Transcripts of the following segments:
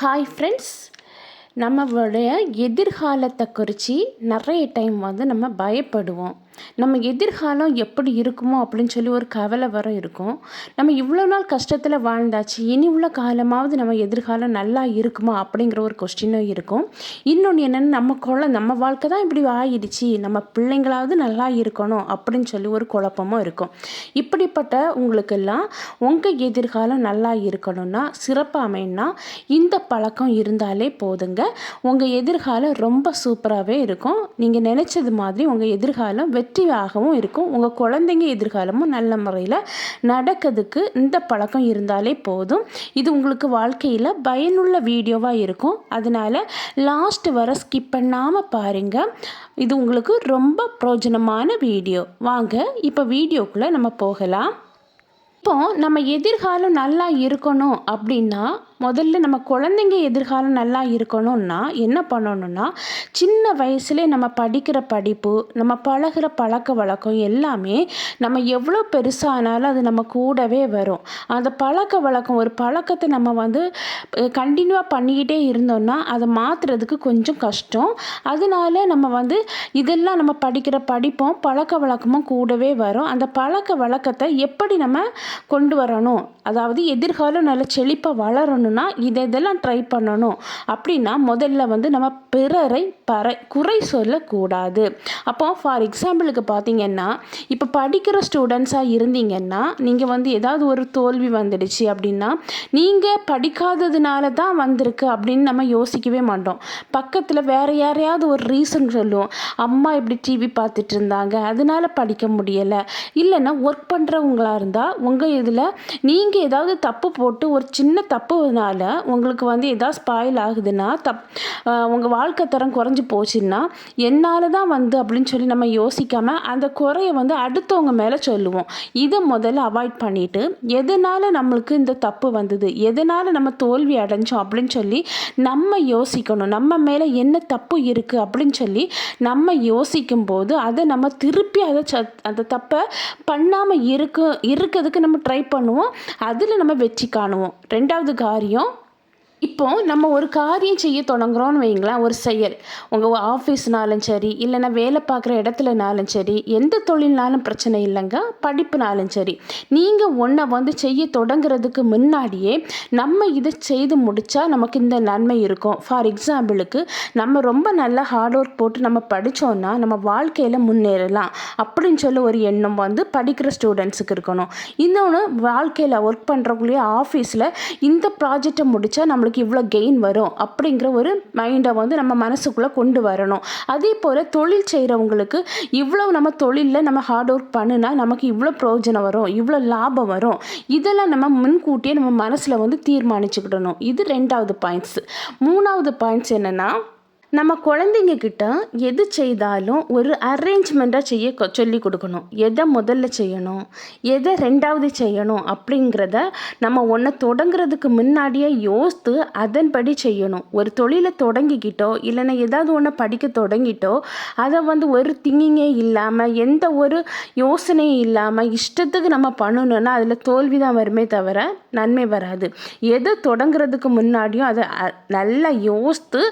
Hi friends, நம்மளுடைய எதிர்காலத்தை குறித்து நிறைய டைம் நம்ம பயப்படுவோம். நம்ம எதிர்காலம் எப்படி இருக்குமோ அப்படின்னு சொல்லி ஒரு கவலை வர இருக்கும். நம்ம இவ்வளோ நாள் கஷ்டத்தில் வாழ்ந்தாச்சு, இனி உள்ள காலமாவது நம்ம எதிர்காலம் நல்லா இருக்குமா அப்படிங்கிற ஒரு கொஸ்டினும் இருக்கும். இன்னொன்று என்னென்னா, நம்ம வாழ்க்கை தான் இப்படி ஆயிடுச்சு, நம்ம பிள்ளைங்களாவது நல்லா இருக்கணும் அப்படின்னு சொல்லி ஒரு குழப்பமும் இருக்கும். இப்படிப்பட்ட உங்களுக்கெல்லாம் உங்கள் எதிர்காலம் நல்லா இருக்கணும்னா, சிறப்பாக அமைன்னா இந்த பழக்கம் இருந்தாலே போதுங்க. உங்கள் எதிர்காலம் ரொம்ப சூப்பராகவே இருக்கும். நீங்கள் நினச்சது மாதிரி உங்கள் எதிர்காலம் வெற்றியாகவும் இருக்கும். உங்கள் குழந்தைங்க எதிர்காலமும் நல்ல முறையில் நடக்கிறதுக்கு இந்த பழக்கம் இருந்தாலே போதும். இது உங்களுக்கு வாழ்க்கையில் பயனுள்ள வீடியோவாக இருக்கும். அதனால் லாஸ்ட் வர ஸ்கிப் பண்ணாமல் பாருங்கள். இது உங்களுக்கு ரொம்ப பிரயோஜனமான வீடியோ. வாங்க இப்போ வீடியோக்குள்ளே நம்ம போகலாம். இப்போ நம்ம எதிர்காலம் நல்லா இருக்கணும் அப்படின்னா, முதல்ல நம்ம குழந்தைங்க எதிர்காலம் நல்லா இருக்கணும்னா என்ன பண்ணணும்னா, சின்ன வயசுலேயே நம்ம படிக்கிற படிப்பு, நம்ம பழகிற பழக்க வழக்கம் எல்லாமே நம்ம எவ்வளோ பெருசானாலும் அது நம்ம கூடவே வரும். அந்த பழக்க வழக்கம், ஒரு பழக்கத்தை நம்ம கண்டினியூவாக பண்ணிக்கிட்டே இருந்தோம்னா அதை மாற்றுறதுக்கு கொஞ்சம் கஷ்டம். அதனால நம்ம இதெல்லாம் நம்ம படிக்கிற படிப்பும் பழக்க வழக்கமும் கூடவே வரும். அந்த பழக்க வழக்கத்தை எப்படி நம்ம கொண்டு வரணும், அதாவது எதிர்காலம் நல்ல செழிப்பாக வளரணும்னா இதெல்லாம் ட்ரை பண்ணணும் அப்படின்னா, முதல்ல நம்ம பிறரை குறை சொல்லக்கூடாது. அப்போ ஃபார் எக்ஸாம்பிளுக்கு பார்த்தீங்கன்னா, இப்போ படிக்கிற ஸ்டூடெண்ட்ஸாக இருந்தீங்கன்னா, நீங்கள் ஏதாவது ஒரு தோல்வி வந்துடுச்சு அப்படின்னா, நீங்கள் படிக்காததுனால தான் வந்திருக்கு அப்படின்னு நம்ம யோசிக்கவே மாட்டோம். பக்கத்தில் வேறு யாரையாவது ஒரு ரீசன் சொல்லுவோம். அம்மா இப்படி டிவி பார்த்துட்டு இருந்தாங்க, அதனால படிக்க முடியலை. இல்லைன்னா ஒர்க் பண்ணுறவங்களா இருந்தால் உங்கள் இதில் நீங்கள் ஏதாவது தப்பு போட்டு ஒரு சின்ன தப்புனால உங்களுக்கு ஏதாவது ஸ்பாயில் ஆகுதுன்னா, உங்கள் வாழ்க்கை தரம் குறைஞ்சி போச்சுன்னா, என்னால் தான் அப்படின்னு சொல்லி நம்ம யோசிக்காமல் அந்த குறையை அடுத்தவங்க மேலே சொல்லுவோம். இதை முதல்ல அவாய்ட் பண்ணிவிட்டு, எதனால் நம்மளுக்கு இந்த தப்பு வந்தது, எதனால் நம்ம தோல்வி அடைஞ்சோம் அப்படின்னு சொல்லி நம்ம யோசிக்கணும். நம்ம மேலே என்ன தப்பு இருக்குது அப்படின்னு சொல்லி நம்ம யோசிக்கும்போது அதை நம்ம திருப்பி அந்த தப்பை பண்ணாமல் இருக்கிறதுக்கு நம்ம ட்ரை பண்ணுவோம். அதில் நம்ம வெற்றி காணுவோம். ரெண்டாவது காரியம், இப்போது நம்ம ஒரு காரியம் செய்ய தொடங்குறோன்னு வைங்களேன், ஒரு செயல் உங்கள் ஆஃபீஸ்னாலும் சரி, இல்லைன்னா வேலை பார்க்குற இடத்துலனாலும் சரி, எந்த தொழில்னாலும் பிரச்சனை இல்லைங்க, படிப்புனாலும் சரி, நீங்கள் ஒன்றை செய்ய தொடங்குறதுக்கு முன்னாடியே நம்ம இதை செய்து முடித்தா நமக்கு இந்த நன்மை இருக்கும். ஃபார் எக்ஸாம்பிளுக்கு, நம்ம ரொம்ப நல்லா ஹார்ட் ஒர்க் போட்டு நம்ம படித்தோன்னா நம்ம வாழ்க்கையில் முன்னேறலாம் அப்படின்னு சொல்லி ஒரு எண்ணம் படிக்கிற ஸ்டூடெண்ட்ஸுக்கு இருக்கணும். இன்னொன்று, வாழ்க்கையில் ஒர்க் பண்ணுறவங்களே ஆஃபீஸில் இந்த ப்ராஜெக்டை முடித்தா நம்மளுக்கு இவ்வளோ கெயின் வரும் அப்படிங்கிற ஒரு மைண்டை நம்ம மனசுக்குள்ளே கொண்டு வரணும். அதே போல் தொழில் செய்கிறவங்களுக்கு இவ்வளோ நம்ம தொழிலில் நம்ம ஹார்ட் ஒர்க் பண்ணுனா நமக்கு இவ்வளோ பிரயோஜனம் வரும், இவ்வளோ லாபம் வரும், இதெல்லாம் நம்ம முன்கூட்டியே நம்ம மனசில் தீர்மானிச்சுக்கிடணும். இது ரெண்டாவது பாயிண்ட்ஸ். மூணாவது பாயிண்ட்ஸ் என்னென்னா, நம்ம குழந்தைங்க கிட்ட எது செய்தாலும் ஒரு அரேஞ்ச்மெண்ட்டாக செய்ய சொல்லி கொடுக்கணும். எதை முதல்ல செய்யணும், எதை ரெண்டாவது செய்யணும் அப்படிங்கிறத நம்ம ஒன்றை தொடங்குறதுக்கு முன்னாடியே யோசித்து அதன்படி செய்யணும். ஒரு தொழிலை தொடங்கிக்கிட்டோ இல்லைன்னா ஏதாவது ஒன்று படிக்க தொடங்கிட்டோ அதை ஒரு திங்கிங்கே இல்லாமல், எந்த ஒரு யோசனையும் இல்லாமல் இஷ்டத்துக்கு நம்ம பண்ணணுன்னா அதில் தோல்வி தான் வருமே தவிர நன்மை வராது. எதை தொடங்குறதுக்கு முன்னாடியும் அதை நல்லா யோசித்து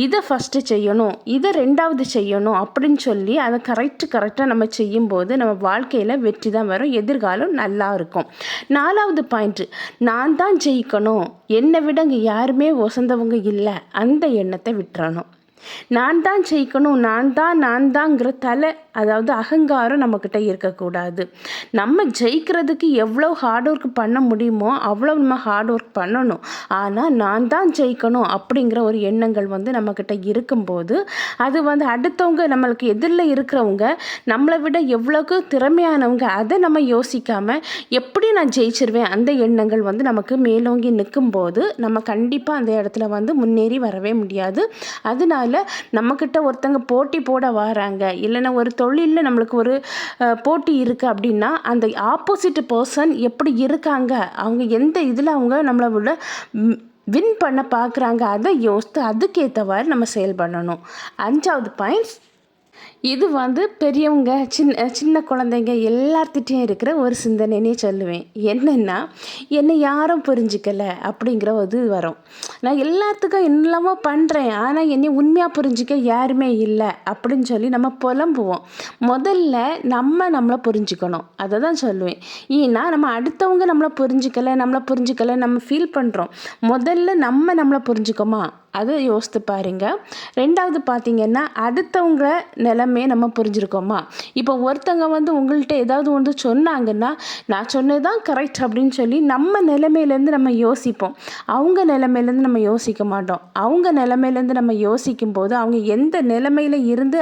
இதை ஃபஸ்ட் செய்யணும், இதை ரெண்டாவது செய்யணும் அப்படின்னு சொல்லி அதை கரெக்டாக நம்ம செய்யும்போது நம்ம வாழ்க்கையில் வெற்றி தான் வரும், எதிர்காலம் நல்லா இருக்கும். நாலாவது பாயிண்ட்டு, நான் தான் ஜெயிக்கணும், என்னை விட இங்கே யாருமே வசந்தவங்க இல்லை, அந்த எண்ணத்தை விட்டுறணும். நான் தான் ஜெயிக்கணும், நான் தான்ங்கிற அதாவது அகங்காரம் நம்மக்கிட்ட இருக்கக்கூடாது. நம்ம ஜெயிக்கிறதுக்கு எவ்வளோ ஹார்ட் ஒர்க் பண்ண முடியுமோ அவ்வளோ நம்ம ஹார்ட் ஒர்க் பண்ணணும். ஆனால் நான் தான் ஜெயிக்கணும் அப்படிங்கிற ஒரு எண்ணங்கள் நம்மக்கிட்ட இருக்கும்போது அது அடுத்தவங்க, நம்மளுக்கு எதிரில் இருக்கிறவங்க நம்மளை விட எவ்வளோக்கு திறமையானவங்க, அதை நம்ம யோசிக்காமல் எப்படி நான் ஜெயிச்சிருவேன் அந்த எண்ணங்கள் நமக்கு மேலோங்கி நிற்கும்போது நம்ம கண்டிப்பாக அந்த இடத்துல முன்னேறி வரவே முடியாது. அதனால நம்மக்கிட்ட ஒருத்தங்க போட்டி போட வராங்க, இல்லைன்னா ஒரு தொழிலில் நம்மளுக்கு ஒரு போட்டி இருக்குது அப்படின்னா, அந்த ஆப்போசிட் பர்சன் எப்படி இருக்காங்க, அவங்க எந்த இதில் அவங்க நம்மளை வின் பண்ண பார்க்குறாங்க, அதை யோசித்து அதுக்கேற்றவாறு நம்ம செயல் பண்ணணும். அஞ்சாவது பாயிண்ட்ஸ், இது பெரியவங்க, சின்ன சின்ன குழந்தைங்க எல்லார்த்திட்டையும் இருக்கிற ஒரு சிந்தனைன்னே சொல்லுவேன். என்னென்னா, என்னை யாரும் புரிஞ்சுக்கல அப்படிங்கிற ஒரு வரும். நான் எல்லாத்துக்கும் என்னெல்லாமோ பண்ணுறேன், ஆனால் என்னை உண்மையாக புரிஞ்சுக்க யாருமே இல்லை அப்படின்னு சொல்லி நம்ம புலம்புவோம். முதல்ல நம்மளை புரிஞ்சுக்கணும். அதை தான் சொல்லுவேன். ஏன்னா நம்ம அடுத்தவங்க நம்மளை புரிஞ்சுக்கலை நம்ம ஃபீல் பண்ணுறோம். முதல்ல நம்மளை புரிஞ்சுக்கோமா, அதை யோசித்து பாருங்க. 2வது பார்த்தீங்கன்னா, அடுத்தவங்க நிலைமையை நம்ம புரிஞ்சுருக்கோமா. இப்போ ஒருத்தங்க உங்கள்கிட்ட ஏதாவது ஒன்று சொன்னாங்கன்னா, நான் சொன்னது தான் கரெக்ட் அப்படின்னு சொல்லி நம்ம நிலைமையிலேருந்து நம்ம யோசிப்போம். அவங்க நிலைமையிலேருந்து நம்ம யோசிக்க மாட்டோம். அவங்க நிலைமையிலேருந்து நம்ம யோசிக்கும் போது அவங்க எந்த நிலைமையில் இருந்து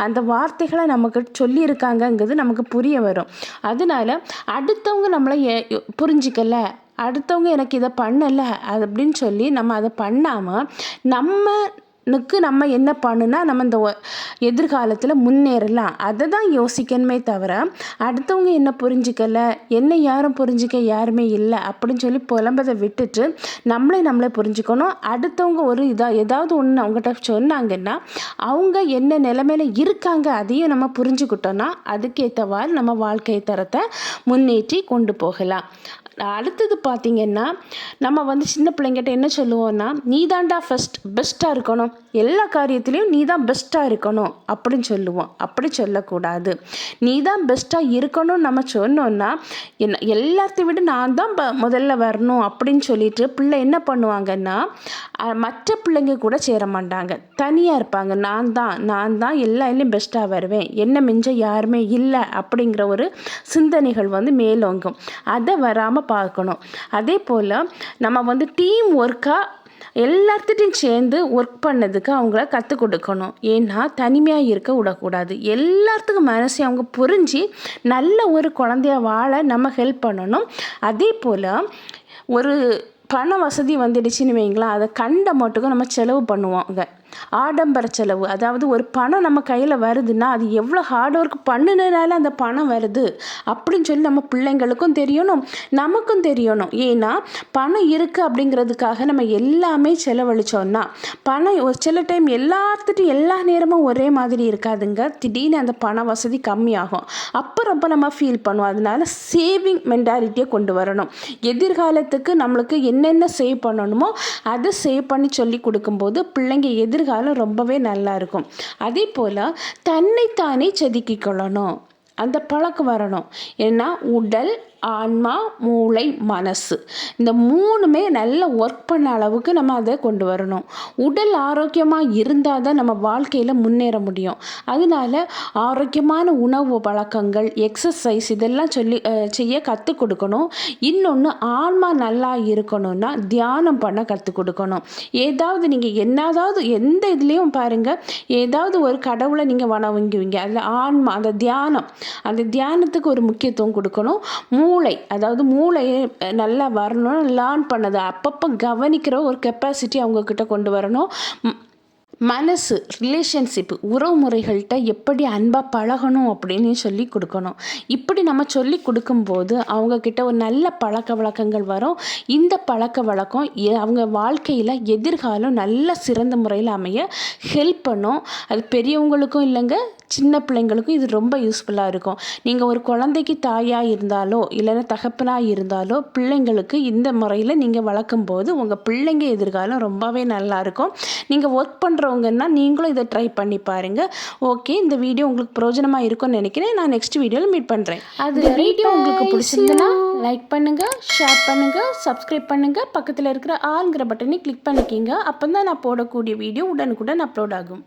அந்த வார்த்தைகளை நமக்கு சொல்லியிருக்காங்கங்கிறது நமக்கு புரிய வரும். அதனால அடுத்தவங்க நம்மளை புரிஞ்சிக்கலை, அடுத்தவங்க எனக்கு இதை பண்ணலை அப்படின்னு சொல்லி நம்ம அதை பண்ணாமல் நம்ம என்ன பண்ணுனா நம்ம இந்த எதிர்காலத்தில் முன்னேறலாம், அதை தான் யோசிக்கணுமே தவிர அடுத்தவங்க என்ன புரிஞ்சிக்கலை, என்னை யாரும் புரிஞ்சிக்க யாருமே இல்லை அப்படின்னு சொல்லி புலம்பதை விட்டுட்டு நம்மளே புரிஞ்சுக்கணும். அடுத்தவங்க ஏதாவது ஒன்று அவங்ககிட்ட சொன்னாங்கன்னா அவங்க என்ன நிலைமையில இருக்காங்க அதையும் நம்ம புரிஞ்சுக்கிட்டோன்னா அதுக்கேற்றவாறு நம்ம வாழ்க்கை தரத்தை முன்னேற்றி கொண்டு போகலாம். அடுத்தது பார்த்திங்கன்னா, நம்ம சின்ன பிள்ளைங்கிட்ட என்ன சொல்லுவோன்னா, நீ தாண்டா பெஸ்ட்டாக இருக்கணும், எல்லா காரியத்துலேயும் நீ தான் பெஸ்ட்டாக இருக்கணும் அப்படின்னு சொல்லுவோம். அப்படி சொல்லக்கூடாது. நீ தான் பெஸ்ட்டாக இருக்கணும்னு நம்ம சொன்னோன்னா, எல்லாத்தையும் விட நான் தான் முதல்ல வரணும் அப்படின்னு சொல்லிட்டு பிள்ளை என்ன பண்ணுவாங்கன்னா, மற்ற பிள்ளைங்க கூட சேர மாட்டாங்க, தனியாக இருப்பாங்க. நான் தான் எல்லாத்துலேயும் பெஸ்ட்டாக வருவேன், என்ன மிஞ்ச யாருமே இல்லை அப்படிங்கிற ஒரு சிந்தனைகள் மேலோங்கும். அதை வராமல் பார்க்கணும். அதே போல் நம்ம டீம் ஒர்க்காக எல்லாத்துட்டையும் சேர்ந்து ஒர்க் பண்ணதுக்கு அவங்கள கற்றுக் கொடுக்கணும். ஏன்னா தனிமையாக இருக்க விடக்கூடாது. எல்லாத்துக்கும் மனசை அவங்க புரிஞ்சு நல்ல ஒரு குழந்தைய வாழ நம்ம ஹெல்ப் பண்ணணும். அதே போல் ஒரு பண வசதி வந்துடுச்சுன்னு வைங்களேன், அதை கண்ட மட்டுக்கும் நம்ம செலவு பண்ணுவோங்க. ஆடம்பர செலவு, அதாவது ஒரு பணம் நம்ம கையில் வருதுன்னா அது எவ்வளோ ஹார்ட் ஒர்க் பண்ணினால அந்த பணம் வருது அப்படின்னு சொல்லி நம்ம பிள்ளைங்களுக்கும் தெரியணும், நமக்கும் தெரியணும். ஏன்னா பணம் இருக்குது அப்படிங்கிறதுக்காக நம்ம எல்லாமே செலவழித்தோன்னா பணம் ஒரு சில டைம் எல்லாத்துட்டும் எல்லா நேரமும் ஒரே மாதிரி இருக்காதுங்க. திடீர்னு அந்த பண வசதி கம்மியாகும். அப்போ ரொம்ப நம்ம ஃபீல் பண்ணுவோம். அதனால சேவிங் மென்டாலிட்டியை கொண்டு வரணும். எதிர்காலத்துக்கு நம்மளுக்கு என்னென்ன சேவ் பண்ணணுமோ அதை சேவ் பண்ணி சொல்லி கொடுக்கும்போது பிள்ளைங்க எதிர்காலம் ரொம்பவே நல்லா இருக்கும். அதே போல் தன்னைத்தானே செதுக்கிக் கொள்ளணும், அந்த பழக்கம் வரணும். ஏன்னா உடல், ஆன்மா, மூளை, மனசு இந்த 3மே நல்ல ஒர்க் பண்ண அளவுக்கு நம்ம அதை கொண்டு வரணும். உடல் ஆரோக்கியமாக இருந்தால் தான் நம்ம வாழ்க்கையில் முன்னேற முடியும். அதனால ஆரோக்கியமான உணவு பழக்கங்கள், எக்ஸசைஸ் இதெல்லாம் செய்ய கற்றுக் கொடுக்கணும். இன்னொன்று, ஆன்மா நல்லா இருக்கணும்னா தியானம் பண்ண கற்றுக் கொடுக்கணும். நீங்கள் எந்த இதுலேயும் பாருங்கள், ஏதாவது ஒரு கடவுளை நீங்கள் வணங்குவீங்க, அதில் ஆன்மா அந்த தியானத்துக்கு ஒரு முக்கியத்துவம் கொடுக்கணும். அதாவது மூளையை நல்லா வரணும், லேர்ன் பண்ணது அப்பப்போ கவனிக்கிற ஒரு கெப்பாசிட்டி அவங்கக்கிட்ட கொண்டு வரணும். மனசு, ரிலேஷன்ஷிப், உறவுமுறைகள்கிட்ட எப்படி அன்பாக பழகணும் அப்படின்னு சொல்லி கொடுக்கணும். இப்படி நம்ம சொல்லி கொடுக்கும்போது அவங்கக்கிட்ட ஒரு நல்ல பழக்க வழக்கங்கள் வரும். இந்த பழக்க வழக்கம் அவங்க வாழ்க்கையில் எதிர்காலம் நல்ல சிறந்த முறையில் அமைய ஹெல்ப் பண்ணும். அது பெரியவங்களுக்கும் இல்லைங்க, சின்ன பிள்ளைங்களுக்கும் இது ரொம்ப யூஸ்ஃபுல்லாக இருக்கும். நீங்கள் ஒரு குழந்தைக்கு தாயாக இருந்தாலோ இல்லைன்னா தகப்பனாக இருந்தாலோ பிள்ளைங்களுக்கு இந்த முறையில் நீங்கள் வளர்க்கும் போது உங்கள் பிள்ளைங்க எதிர்காலம் ரொம்பவே நல்லாயிருக்கும். நீங்கள் ஒர்க் பண்ணுறவங்கன்னா நீங்களும் இதை ட்ரை பண்ணி பாருங்கள். ஓகே, இந்த வீடியோ உங்களுக்கு பிரயோஜனமாக இருக்கும்னு நினைக்கிறேன். நான் நெக்ஸ்ட் வீடியோவில் மீட் பண்ணுறேன். அது வீடியோ உங்களுக்கு பிடிச்சிருந்ததுன்னா லைக் பண்ணுங்கள், ஷேர் பண்ணுங்கள், சப்ஸ்கிரைப் பண்ணுங்கள், பக்கத்தில் இருக்கிற ஆல்ங்கிற பட்டனை கிளிக் பண்ணிக்கிங்க. அப்போ தான் நான் போடக்கூடிய வீடியோ உடனுக்குடன் அப்லோட் ஆகும்.